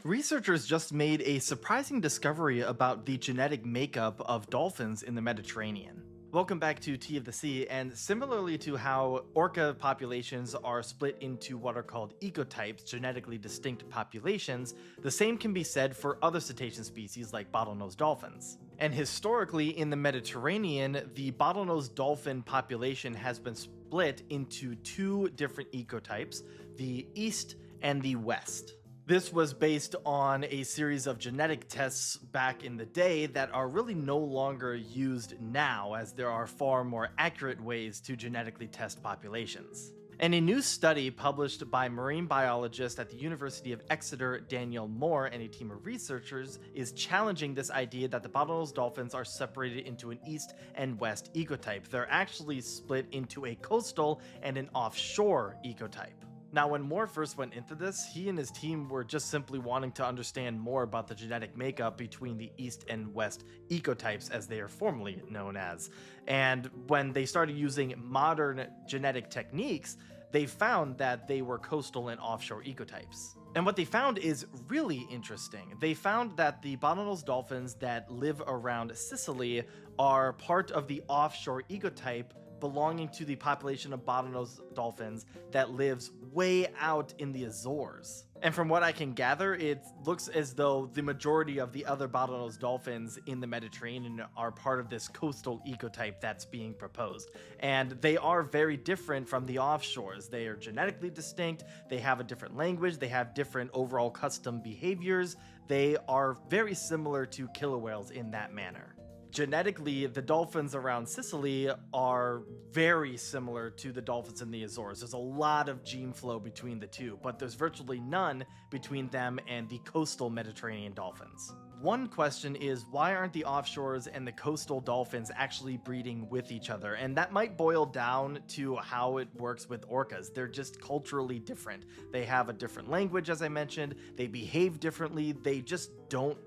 Researchers just made a surprising discovery about the genetic makeup of dolphins in the Mediterranean. Welcome back to Tea of the Sea, and similarly to how orca populations are split into what are called ecotypes, genetically distinct populations, the same can be said for other cetacean species like bottlenose dolphins. And historically, in the Mediterranean, the bottlenose dolphin population has been split into two different ecotypes, the east and the west. This was based on a series of genetic tests back in the day that are really no longer used now, as there are far more accurate ways to genetically test populations. And a new study published by marine biologist at the University of Exeter, Daniel Moore, and a team of researchers is challenging this idea that the bottlenose dolphins are separated into an east and west ecotype. They're actually split into a coastal and an offshore ecotype. Now, when Moore first went into this, he and his team were just simply wanting to understand more about the genetic makeup between the east and west ecotypes, as they are formally known as. And when they started using modern genetic techniques, they found that they were coastal and offshore ecotypes. And what they found is really interesting. They found that the bottlenose dolphins that live around Sicily are part of the offshore ecotype belonging to the population of bottlenose dolphins that lives way out in the Azores. And from what I can gather, it looks as though the majority of the other bottlenose dolphins in the Mediterranean are part of this coastal ecotype that's being proposed. And they are very different from the offshores. They are genetically distinct, they have a different language, they have different overall custom behaviors. They are very similar to killer whales in that manner. Genetically, the dolphins around Sicily are very similar to the dolphins in the Azores. There's a lot of gene flow between the two, but there's virtually none between them and the coastal Mediterranean dolphins. One question is, why aren't the offshores and the coastal dolphins actually breeding with each other? And that might boil down to how it works with orcas. They're just culturally different. They have a different language, as I mentioned. They behave differently. They just don't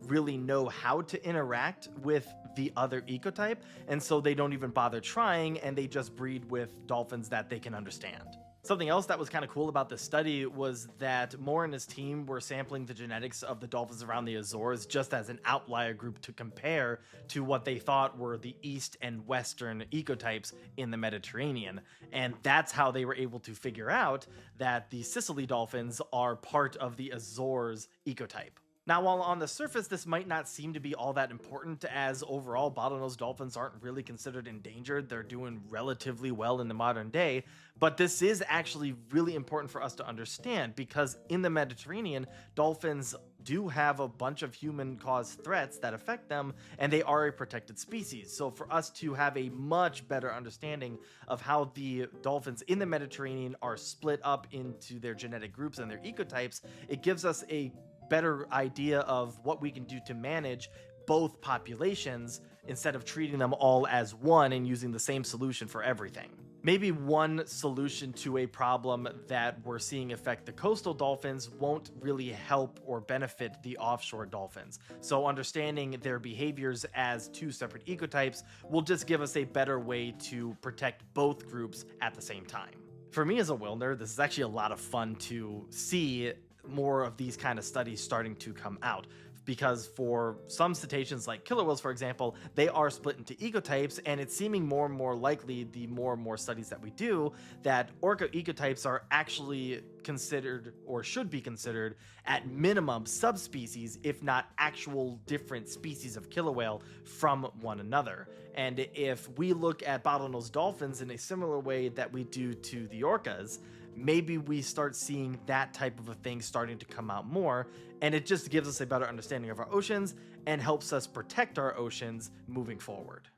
really know how to interact with the other ecotype, and so they don't even bother trying, and they just breed with dolphins that they can understand. Something else that was kind of cool about this study was that Moore and his team were sampling the genetics of the dolphins around the Azores just as an outlier group to compare to what they thought were the east and western ecotypes in the Mediterranean. And that's how they were able to figure out that the Sicily dolphins are part of the Azores ecotype. Now, while on the surface this might not seem to be all that important, as overall bottlenose dolphins aren't really considered endangered, they're doing relatively well in the modern day, but this is actually really important for us to understand, because in the Mediterranean, dolphins do have a bunch of human-caused threats that affect them, and they are a protected species. So for us to have a much better understanding of how the dolphins in the Mediterranean are split up into their genetic groups and their ecotypes, it gives us a better idea of what we can do to manage both populations instead of treating them all as one and using the same solution for everything. Maybe one solution to a problem that we're seeing affect the coastal dolphins won't really help or benefit the offshore dolphins. So understanding their behaviors as two separate ecotypes will just give us a better way to protect both groups at the same time. For me as a whale nerd, this is actually a lot of fun to see more of these kind of studies starting to come out, because for some cetaceans like killer whales, for example, they are split into ecotypes, and it's seeming more and more likely, the more and more studies that we do, that orca ecotypes are actually considered, or should be considered, at minimum subspecies, if not actual different species of killer whale from one another. And if we look at bottlenose dolphins in a similar way that we do to the orcas, maybe we start seeing that type of a thing starting to come out more, and it just gives us a better understanding of our oceans and helps us protect our oceans moving forward.